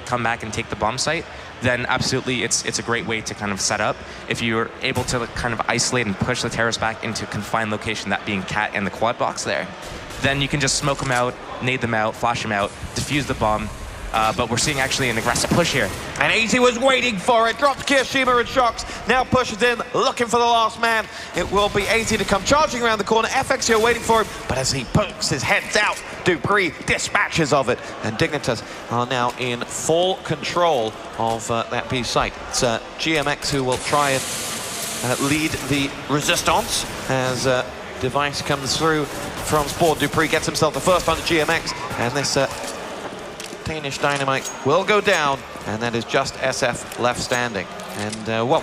come back and take the bomb site, then absolutely it's a great way to kind of set up. If you're able to kind of isolate and push the terrorists back into confined location, that being Cat and the quad box there, then you can just smoke them out, nade them out, flash them out, defuse the bomb. But we're seeing actually an aggressive push here. And Easy was waiting for it. Drops Kirishima and Shocks. Now pushes in, looking for the last man. It will be Easy to come charging around the corner. FXO waiting for him. But as he pokes his heads out, Dupree dispatches of it. And Dignitas are now in full control of that B site. It's GMX who will try and lead the resistance as Device comes through from Sport. Dupree gets himself the first under GMX. And this Danish Dynamite will go down, and that is just SF left standing. And, well,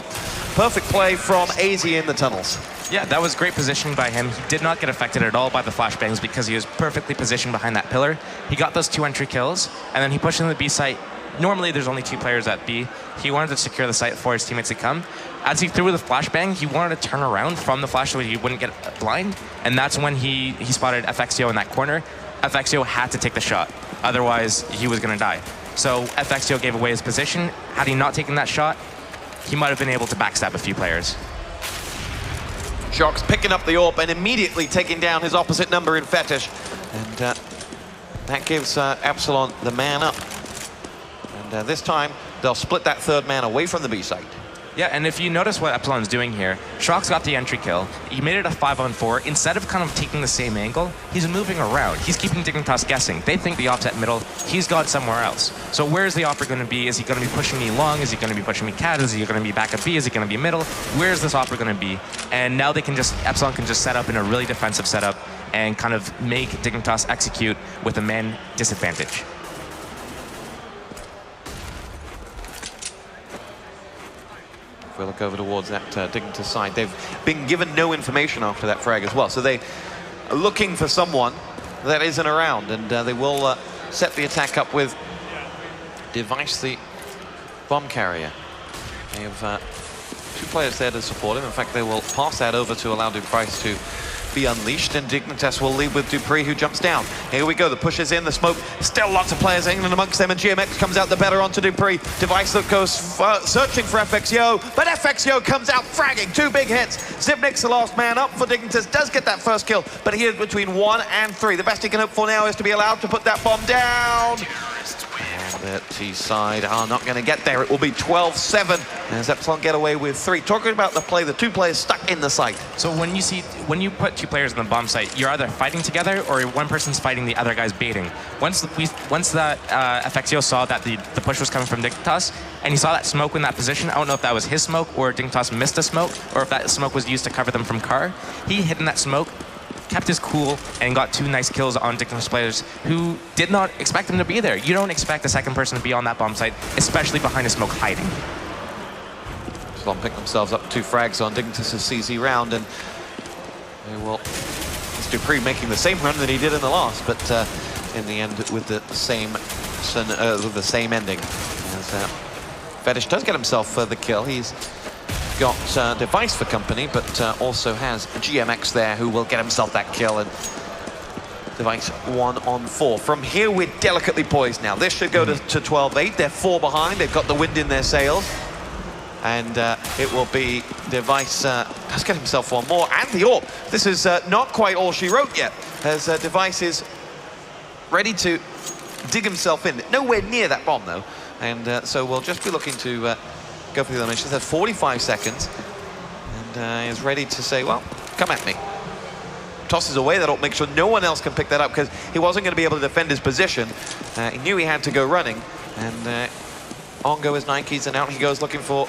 perfect play from AZ in the tunnels. Yeah, that was great positioning by him. He did not get affected at all by the flashbangs because he was perfectly positioned behind that pillar. He got those 2 entry kills, and then he pushed into the B site. Normally, there's only 2 players at B. He wanted to secure the site for his teammates to come. As he threw the flashbang, he wanted to turn around from the flash so he wouldn't get blind, and that's when he spotted FXO in that corner. FXO had to take the shot. Otherwise, he was going to die. So FXO gave away his position. Had he not taken that shot, he might have been able to backstab a few players. Shocks picking up the AWP and immediately taking down his opposite number in Fetish. And that gives Epsilon the man up. And this time, they'll split that 3rd man away from the B site. Yeah, and if you notice what Epsilon's doing here, Shocks got the entry kill. He made it a 5-on-4. Instead of kind of taking the same angle, he's moving around. He's keeping Dignitas guessing. They think the offset middle. He's gone somewhere else. So where's the offer going to be? Is he going to be pushing me long? Is he going to be pushing me cat? Is he going to be back at B? Is he going to be middle? Where's this offer going to be? And now they can Epsilon can just set up in a really defensive setup and kind of make Dignitas execute with a man disadvantage. If we look over towards that Dignitas side, they've been given no information after that frag as well. So they are looking for someone that isn't around, and they will set the attack up with Device, the bomb carrier. They have 2 players there to support him. In fact, they will pass that over to allow Device to be unleashed, and Dignitas will lead with Dupree, who jumps down. Here we go, the push is in, the smoke, still lots of players in and amongst them, and GMX comes out the better onto Dupree. Device that goes searching for FXO, but FXO comes out fragging, 2 big hits. Zipnik's the last man up for Dignitas, does get that first kill, but he is between 1 and 3. The best he can hope for now is to be allowed to put that bomb down. And the T side are not going to get there. It will be 12-7 as Epsilon get away with 3. Talking about the play, the 2 players stuck in the site. So when you put 2 players in the bomb site, you're either fighting together or one person's fighting, the other guy's baiting. Once that FXO saw that the push was coming from Dignitas, and he saw that smoke in that position, I don't know if that was his smoke or Dignitas missed a smoke, or if that smoke was used to cover them from car. He hid in that smoke, kept his cool, and got 2 nice kills on Dignitas players who did not expect him to be there. You don't expect the second person to be on that bomb site, especially behind a smoke hiding. Epsilon pick themselves up 2 frags on Dignitas' CZ round, and they will... It's Dupree making the same run that he did in the last, but in the end with the same ending. As Fetish does get himself the kill. He's got Device for company, but also has GMX there who will get himself that kill, and Device 1-on-4. From here, we're delicately poised now. This should go to 12-8. They're 4 behind. They've got the wind in their sails. And it will be Device does get himself 1 more, and the AWP. This is not quite all she wrote yet, as Device is ready to dig himself in. Nowhere near that bomb, though. And so we'll just be looking to go through the missions. That's 45 seconds. and is ready to say, well, come at me. Tosses away that up, make sure no one else can pick that up, because he wasn't going to be able to defend his position. He knew he had to go running, and on go his Nikes, and out he goes looking for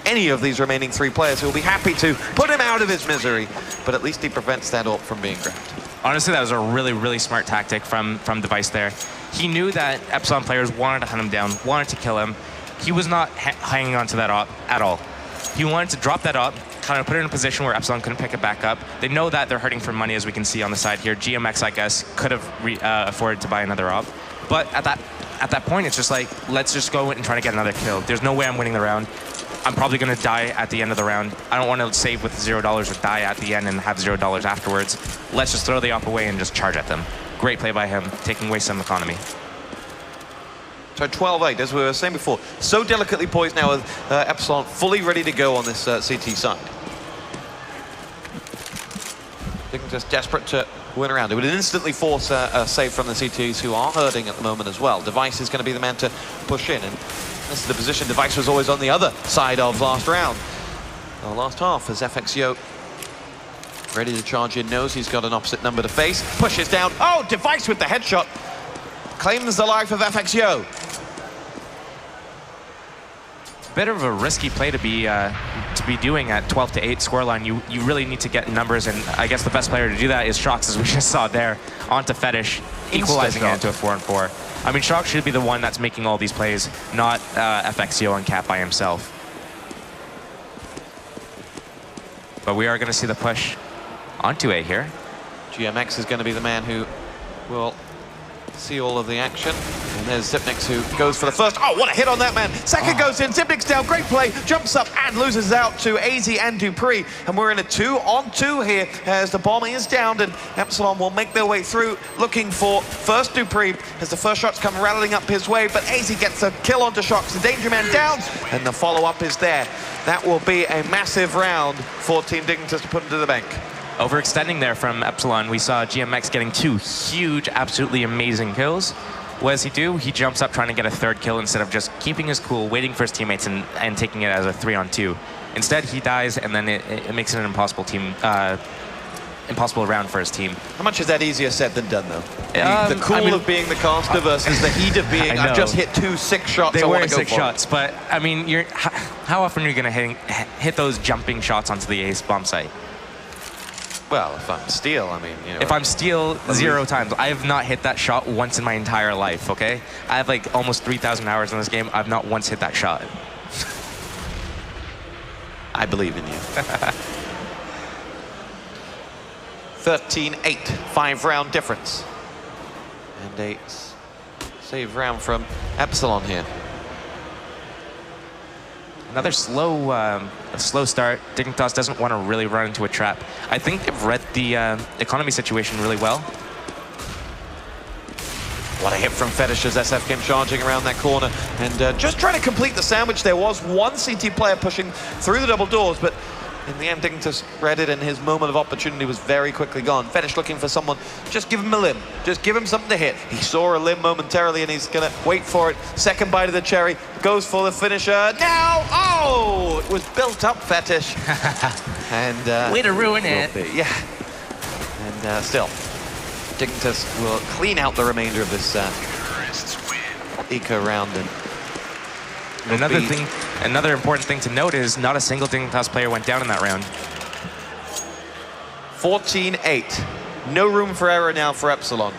any of these remaining 3 players who will be happy to put him out of his misery, but at least he prevents that ult from being grabbed. Honestly, that was a really, really smart tactic from Device there. He knew that Epsilon players wanted to hunt him down, wanted to kill him. He was not hanging on to that op at all. He wanted to drop that op, kind of put it in a position where Epsilon couldn't pick it back up. They know that they're hurting for money, as we can see on the side here. GMX, I guess, could have afforded to buy another op. But at that point, it's just like, let's just go and try to get another kill. There's no way I'm winning the round. I'm probably going to die at the end of the round. I don't want to save with $0 or die at the end and have $0 afterwards. Let's just throw the op away and just charge at them. Great play by him, taking away some economy. So 12-8, as we were saying before, so delicately poised now with Epsilon fully ready to go on this CT side. Just desperate to win around. It would instantly force a save from the CTs, who are hurting at the moment as well. Device is going to be the man to push in, and this is the position Device was always on the other side of last round. Well, last half, as FXYO ready to charge in, knows he's got an opposite number to face, pushes down. Oh, Device with the headshot. Claims the life of FXYO. Bit of a risky play to be doing at 12-8 scoreline. You really need to get numbers, and I guess the best player to do that is Shox, as we just saw there, onto Fetish, equalizing it into a 4-on-4. I mean, Shox should be the one that's making all these plays, not FXYO on cap by himself. But we are going to see the push onto A here. GMX is going to be the man who will see all of the action. And there's Zipnix, who goes for the first. Oh, what a hit on that man. Second goes in, Zipnix down, great play, jumps up and loses out to AZ and Dupree. And we're in a 2-on-2 here as the bomb is downed, and Epsilon will make their way through, looking for first Dupree as the first shots come rattling up his way, but AZ gets a kill onto Shox. The Danger Man down, and the follow-up is there. That will be a massive round for Team Dignitas to put into the bank. Overextending there from Epsilon. We saw GMX getting 2 huge, absolutely amazing kills. What does he do? He jumps up trying to get a 3rd kill instead of just keeping his cool, waiting for his teammates and taking it as a 3-on-2. Instead, he dies, and then it makes it an impossible round for his team. How much is that easier said than done, though? The cool of being the caster versus the heat of being, I've just hit 2 6 shots. They were 6 shots, but I mean, how often are you going to hit those jumping shots onto the ace bomb site? Well, if I'm Steel, I mean, you know. If I'm Steel, 0 times. I have not hit that shot once in my entire life, okay? I have like almost 3,000 hours in this game. I've not once hit that shot. I believe in you. 13-8, 5-round difference. And a save round from Epsilon here. Another slow start. Dignitas doesn't want to really run into a trap. I think they've read the economy situation really well. What a hit from Fetish as SF came charging around that corner and just trying to complete the sandwich. There was one CT player pushing through the double doors, but in the end, Dignitas read it, and his moment of opportunity was very quickly gone. Fetish looking for someone, just give him a limb. Just give him something to hit. He saw a limb momentarily, and he's going to wait for it. Second bite of the cherry, goes for the finisher. Now, oh, it was built up, Fetish. And way to ruin it. Yeah. And still, Dignitas will clean out the remainder of this eco round. And another important thing to note is not a single Dignitas player went down in that round. 14-8. No room for error now for Epsilon.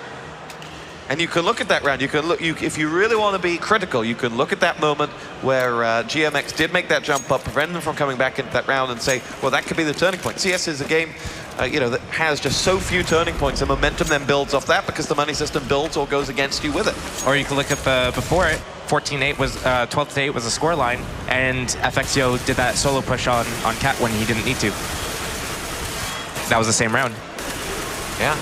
And you can look at that round. You can look. If you really want to be critical, you can look at that moment where GMX did make that jump up, prevent them from coming back into that round, and say, well, that could be the turning point. CS is a game, that has just so few turning points, and momentum then builds off that because the money system builds or goes against you with it. Or you can look at before it. 14-8 was 12-8 was the score line, and FXYO did that solo push on Cat when he didn't need to. That was the same round. Yeah.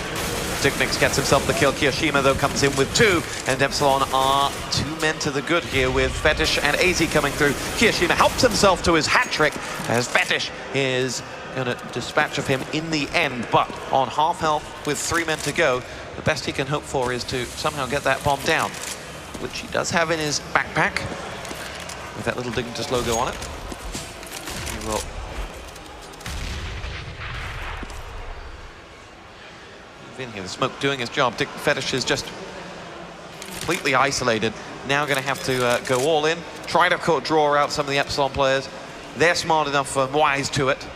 Dignitas gets himself the kill. Kiyoshima, though, comes in with 2, and Epsilon are 2 men to the good here with Fetish and AZ coming through. Kiyoshima helps himself to his hat-trick as Fetish is going to dispatch of him in the end, but on half health with 3 men to go, the best he can hope for is to somehow get that bomb down, which he does have in his backpack with that little Dignitas logo on it. He will in here. The smoke doing its job. Fetish is just completely isolated. Now going to have to go all in, try to draw out some of the Epsilon players. They're smart enough and wise to it,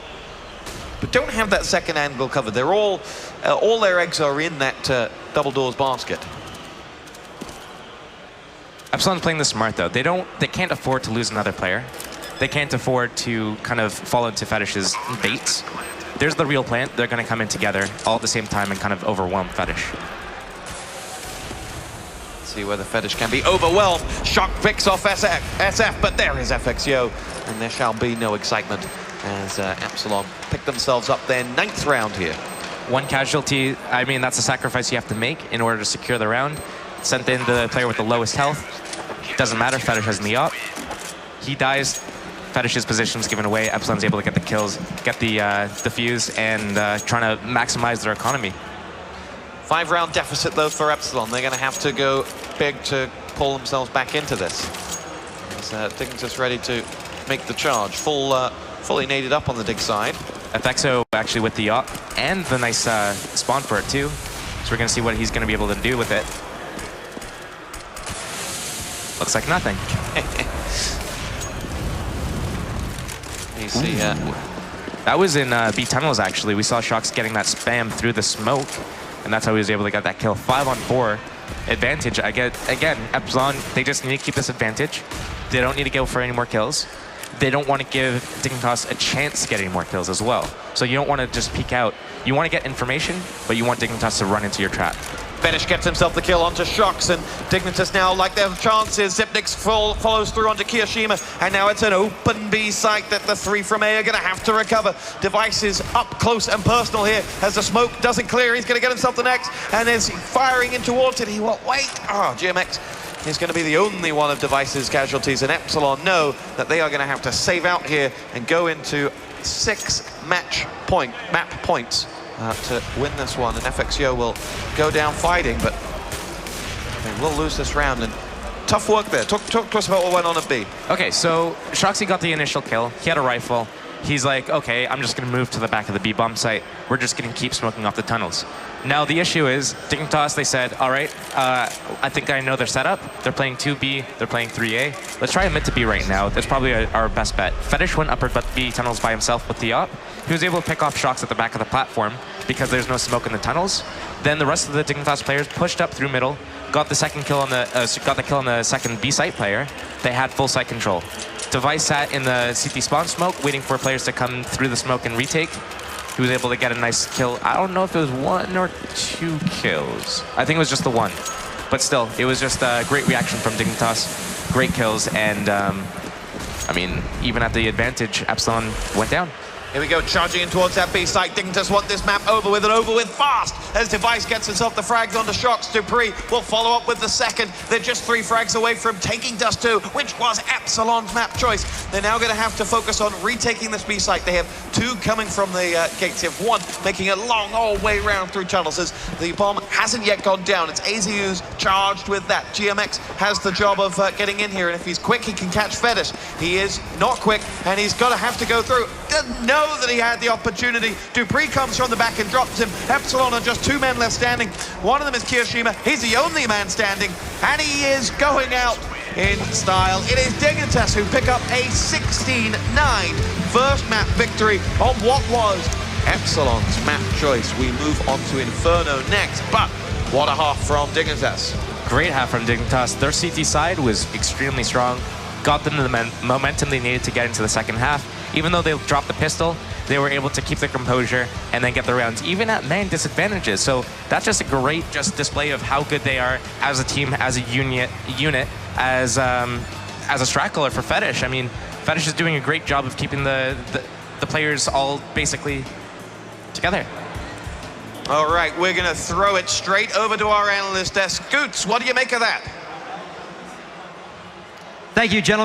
but don't have that second angle covered. They're all their eggs are in that double doors basket. Epsilon's playing this smart though. They can't afford to lose another player. They can't afford to kind of fall into Fetish's baits. There's the real plan. They're going to come in together all at the same time and kind of overwhelm Fetish. See whether Fetish can be overwhelmed. Shock picks off SF, but there is FXYO, and there shall be no excitement as Epsilon pick themselves up their 9th round here. One casualty, I mean, that's a sacrifice you have to make in order to secure the round. Sent in the player with the lowest health. Doesn't matter, Fetish has the op. He dies, Fetish's position's given away. Epsilon's able to get the kills, get the defuse, and trying to maximize their economy. 5-round deficit, though, for Epsilon. They're going to have to go big to pull themselves back into this. Dignitas ready to make the charge. Fully naded up on the dig side. FXO actually with the op and the nice spawn for it, too. So we're going to see what he's going to be able to do with it. Looks like nothing. You see, that was in B tunnels, actually. We saw Shox getting that spam through the smoke, and that's how he was able to get that kill. 5-on-4 advantage. Again, Epsilon, they just need to keep this advantage. They don't need to go for any more kills. They don't want to give Dignitas a chance to get any more kills as well. So you don't want to just peek out. You want to get information, but you want Dignitas to run into your trap. Fetish gets himself the kill onto Shox, and Dignitas now like their chances. Zipnix follows through onto Kiyoshima, and now it's an open B site that the 3 from A are going to have to recover. Device is up close and personal here as the smoke doesn't clear. He's going to get himself the next, and is firing in towards it. He will wait. GMX is going to be the only one of Device's casualties, and Epsilon know that they are going to have to save out here and go into 6 map points to win this one, and FXYO will go down fighting, but they will lose this round. And tough work there. Talk to us about what went on at B. Okay, so Shoxy got the initial kill. He had a rifle. He's like, okay, I'm just going to move to the back of the B bomb site. We're just going to keep smoking off the tunnels. Now, the issue is, Dignitas, they said, all right, I think I know their setup. They're playing 2B, they're playing 3A. Let's try a mid to B right now. That's probably our best bet. Fetish went upper B tunnels by himself with the op. He was able to pick off Shox at the back of the platform because there's no smoke in the tunnels. Then the rest of the Dignitas players pushed up through middle, got the kill on the second B site player. They had full site control. Device sat in the CT spawn smoke, waiting for players to come through the smoke and retake. He was able to get a nice kill. I don't know if it was 1 or 2 kills. I think it was just the 1. But still, it was just a great reaction from Dignitas. Great kills, and I mean, even at the advantage, Epsilon went down. Here we go, charging in towards that B site. Dignitas want this map over with fast. As Device gets himself the frags onto Shox. Dupree will follow up with the second. They're just 3 frags away from taking Dust2, which was Epsilon's map choice. They're now going to have to focus on retaking this B site. They have 2 coming from the gates. They have 1 making a long all way round through tunnels as the bomb hasn't yet gone down. It's AZU's charged with that. GMX has the job of getting in here, and if he's quick, he can catch Fetish. He is not quick, and he's got to have to go through. Doesn't know that he had the opportunity. Dupree comes from the back and drops him. Epsilon are just 2 men left standing. One of them is Kiyoshima. He's the only man standing, and he is going out in style. It is Dignitas who pick up a 16-9 first map victory on what was Epsilon's map choice. We move on to Inferno next, but what a half from Dignitas. Great half from Dignitas. Their CT side was extremely strong. Got them the momentum they needed to get into the second half. Even though they dropped the pistol, they were able to keep their composure and then get the rounds, even at man disadvantages. So that's just a great display of how good they are as a team, as a unit, as a strat caller for Fetish. I mean, Fetish is doing a great job of keeping the players all basically together. All right, we're going to throw it straight over to our analyst desk. Scoots, what do you make of that? Thank you, gentlemen.